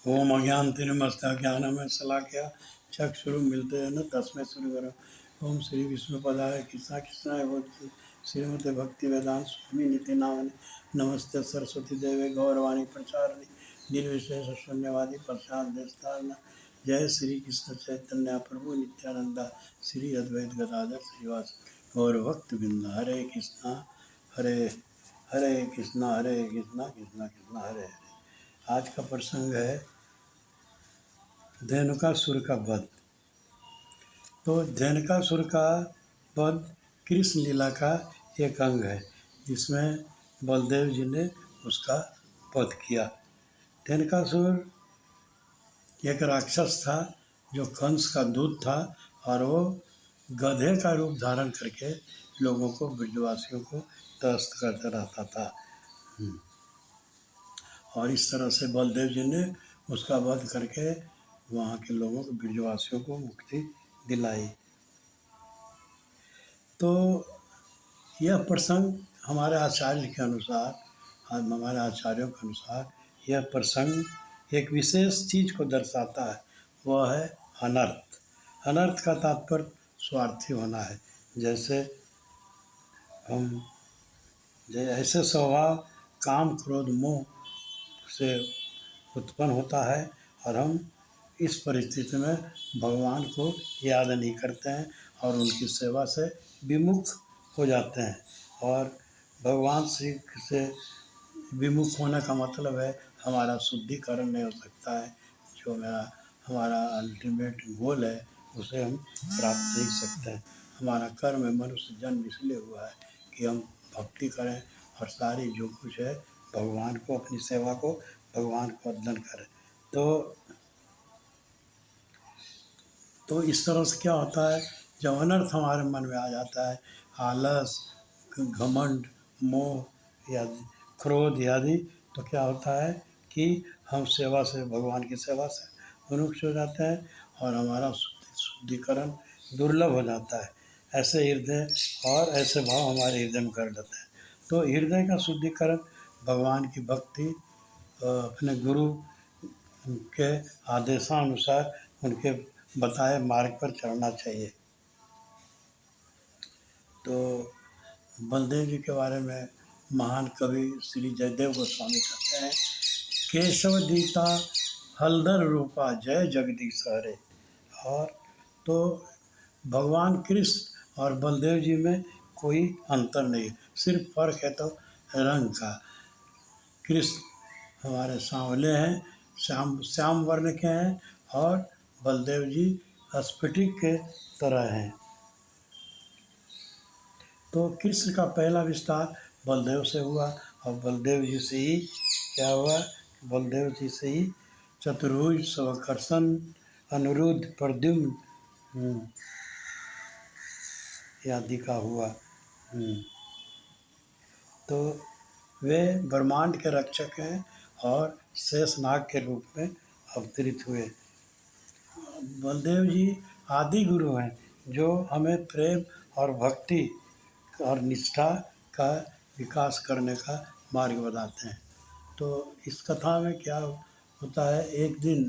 ओम अज्ञानतिमिरमस्तः ज्ञानमय शलाकया चक्षुरुन्मीलितेन तस्मै श्रीगुरवे ओम श्री विष्णुपदाय कृष्णा कृष्णाय बोधि श्रीमते भक्ति वेदांत स्वामी नित्य नामने नमस्ते सरस्वती देवे गौरवाणी प्रचारिणी निर्विशेष शून्यवादी प्रसाद देशतारण जय श्री कृष्ण चैतन्य प्रभु नित्यानंदा श्री अद्वैत गदाधर श्रीवास गौर भक्त बिंद हरे कृष्णा हरे हरे कृष्णा कृष्णा कृष्णा हरे हरे। आज का प्रसंग है धेनुकासुर का वध। तो धेनुकासुर का वध कृष्ण लीला का एक अंग है जिसमें बलदेव जी ने उसका वध किया। धेनुकासुर एक राक्षस था जो कंस का दूत था और वो गधे का रूप धारण करके लोगों को ब्रजवासियों को त्रस्त करता रहता था। और इस तरह से बलदेव जी ने उसका वध करके वहाँ के लोगों को ब्रजवासियों को मुक्ति दिलाई। तो यह प्रसंग हमारे आचार्य के अनुसार हमारे आचार्यों के अनुसार यह प्रसंग एक विशेष चीज़ को दर्शाता है, वह है अनर्थ। अनर्थ का तात्पर्य स्वार्थी होना है। जैसे ऐसे स्वभाव काम क्रोध मोह से उत्पन्न होता है और हम इस परिस्थिति में भगवान को याद नहीं करते हैं और उनकी सेवा से विमुख हो जाते हैं। और भगवान श्री से विमुख होने का मतलब है हमारा शुद्धिकरण नहीं हो सकता है। जो हमारा अल्टीमेट गोल है उसे हम प्राप्त नहीं सकते हैं। हमारा कर्म है, मनुष्य जन्म इसलिए हुआ है कि हम भक्ति करें और सारी जो कुछ है भगवान को, अपनी सेवा को भगवान को अर्पण करें। तो इस तरह से क्या होता है, जब अनर्थ हमारे मन में आ जाता है, आलस, घमंड, मोह या क्रोध आदि, तो क्या होता है कि हम सेवा से, भगवान की सेवा से विमुख हो जाते हैं और हमारा शुद्धिकरण दुर्लभ हो जाता है। ऐसे हृदय और ऐसे भाव हमारे हृदय में कर लेते हैं। तो हृदय का शुद्धिकरण भगवान की भक्ति, अपने गुरु के आदेशानुसार उनके बताए मार्ग पर चलना चाहिए। तो बलदेव जी के बारे में महान कवि श्री जयदेव गोस्वामी कहते हैं, केशव दीता हलधर रूपा जय जगदीश हरे। और तो भगवान कृष्ण और बलदेव जी में कोई अंतर नहीं, सिर्फ फर्क है तो रंग का। कृष्ण हमारे सांवले हैं, श्याम वर्ण के हैं और बलदेव जी स्फटिक के तरह हैं। तो कृष्ण का पहला विस्तार बलदेव से हुआ और बलदेव जी से ही क्या हुआ, बलदेव जी से ही चतुर्भुज, स्वकर्षण, अनिरुद्ध, प्रद्युम्न आदि का हुआ। तो वे ब्रह्मांड के रक्षक हैं और शेषनाग के रूप में अवतरित हुए। बलदेव जी आदि गुरु हैं जो हमें प्रेम और भक्ति और निष्ठा का विकास करने का मार्ग बताते हैं। तो इस कथा में क्या होता है, एक दिन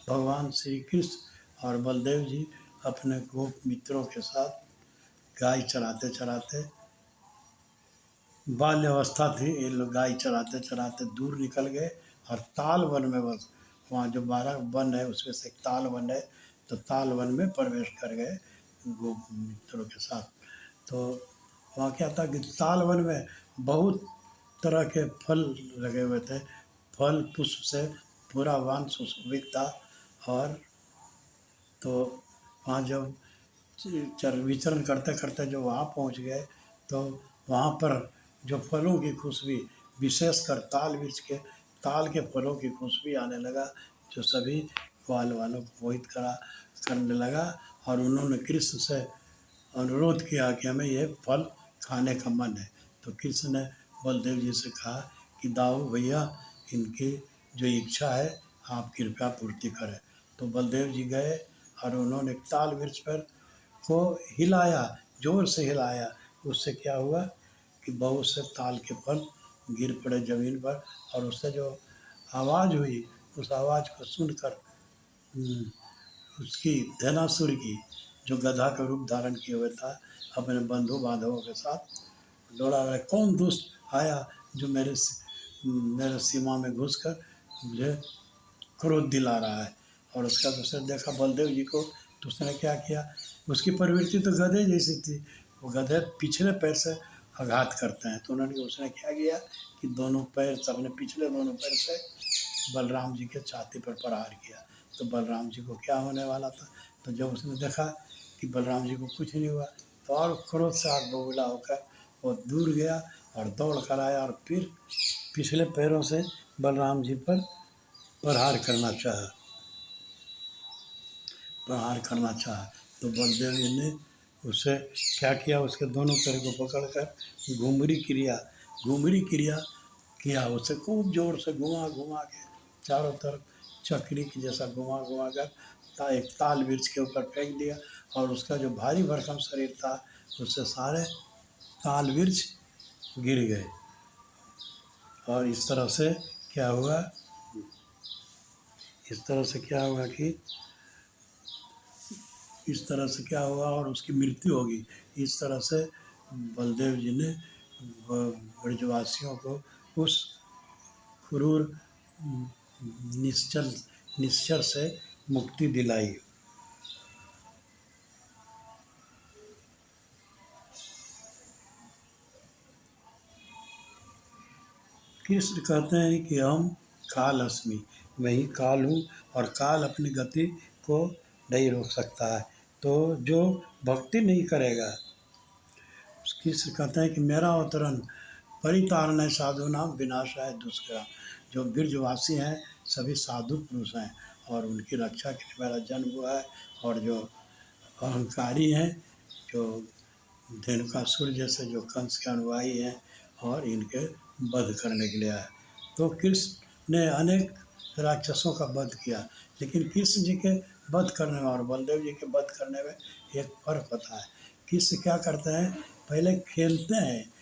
भगवान श्री कृष्ण और बलदेव जी अपने गोप मित्रों के साथ गाय चराते चराते, बाल्य अवस्था थी, ये लोग गाय चराते चराते दूर निकल गए और ताल वन में, बस वहाँ जो 12 वन है उसमें से एक ताल वन है, तो ताल वन में प्रवेश कर गए गोप मित्रों के साथ। तो वहाँ क्या था कि ताल वन में बहुत तरह के फल लगे हुए थे, फल पुष्प से पूरा वन सुशोभित था। और तो वहाँ जब विचरण करते करते जो वहाँ पहुँच गए तो वहाँ पर जो फलों की खुशबू, विशेषकर ताल के फलों की खुशबू आने लगा, जो सभी ग्वाल वालों को मोहित करने लगा। और उन्होंने कृष्ण से अनुरोध किया कि हमें ये फल खाने का मन है। तो कृष्ण ने बलदेव जी से कहा कि दाऊ भैया, इनकी जो इच्छा है आप कृपया पूर्ति करें। तो बलदेव जी गए और उन्होंने ताल वृक्ष पर को हिलाया, जोर से हिलाया। उससे क्या हुआ कि बहुत से ताल के फल गिर पड़े ज़मीन पर और उससे जो आवाज़ हुई उस आवाज़ को सुनकर उसकी धनासुर की जो गधा का रूप धारण किए हुए था अपने बंधु बांधवों के साथ दौड़ा रहा है, कौन दुष्ट आया जो मेरे सीमा में घुसकर मुझे क्रोध दिला रहा है। और उसका दूसरा देखा बलदेव जी को, तो उसने क्या किया, उसकी प्रवृत्ति तो गधे जैसी थी, वो गधे पिछले पैर से आघात करते हैं, तो उन्होंने उसने क्या किया कि दोनों पैर से अपने पिछले दोनों पैर से बलराम जी के छाती पर प्रहार किया। तो बलराम जी को क्या होने वाला था, तो जब उसने देखा कि बलराम जी को कुछ नहीं हुआ तो और क्रोध से आग बबूला होकर वो दूर गया और दौड़ कर आया और फिर पिछले पैरों से बलराम जी पर प्रहार करना चाहा। तो बलदेव जी ने उसे क्या किया, उसके दोनों पैर को पकड़कर घुंघरी क्रिया किया, उसे खूब जोर से घुमा घुमा के चारों तरफ चक्री की जैसा घुमा घुमा कर एक ताल वृक्ष के ऊपर फेंक दिया, और उसका जो भारी भरकम शरीर था उससे सारे ताल वृक्ष गिर गए। और इस तरह से क्या हुआ और उसकी मृत्यु होगी। इस तरह से बलदेव जी ने ब्रजवासियों को उस क्रूर निश्चर से मुक्ति दिलाई। कृष्ण कहते हैं कि हम काल अस्मि, वही काल हूँ और काल अपनी गति को नहीं रोक सकता है। तो जो भक्ति नहीं करेगा, कृष्ण कहते हैं कि मेरा अवतरण परितारण साधु नाम विनाशाय दुष्कृता। जो ब्रजवासी हैं सभी साधु पुरुष हैं और उनकी रक्षा के लिए मेरा जन्म हुआ है। और जो अहंकारी हैं, जो धेनुकासुर जैसे जो कंस के अनुयायी हैं और इनके वध करने के लिए आए। तो कृष्ण ने अनेक राक्षसों का वध किया, लेकिन कृष्ण जी के वध करने में और बलदेव जी के वध करने में एक फर्क होता है। कृष्ण क्या करते हैं, पहले खेलते हैं,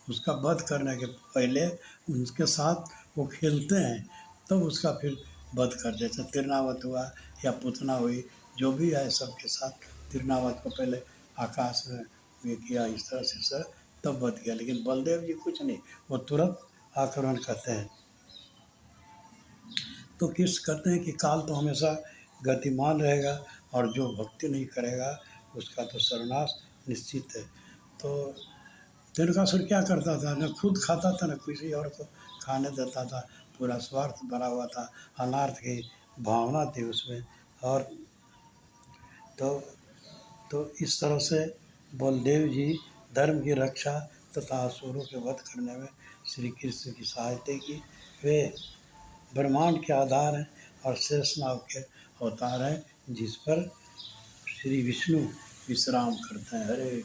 उसका वध करने के पहले उनके साथ वो खेलते हैं, तब तो उसका फिर वध कर, जैसे तिरनावत हुआ या पुतना हुई, जो भी है सबके साथ तिरनावत को पहले आकाश में ये किया, इस तरह से सर तब वध किया। लेकिन बलदेव जी कुछ नहीं, वो तुरंत आक्रमण करते हैं। तो कृष्ण कहते हैं कि काल तो हमेशा गतिमान रहेगा और जो भक्ति नहीं करेगा उसका तो सर्वनाश निश्चित है। तो धेनुकासुर क्या करता था, न खुद खाता था न किसी और को खाने देता था, पूरा स्वार्थ भरा हुआ था, अनार्थ की भावना थी उसमें। और तो इस तरह से बलदेव जी धर्म की रक्षा तथा असुरों के वध करने में श्री कृष्ण की सहायता की। वे ब्रह्मांड के आधार हैं और शेषनाग के अवतार हैं, जिस पर श्री विष्णु विश्राम करते हैं। हरे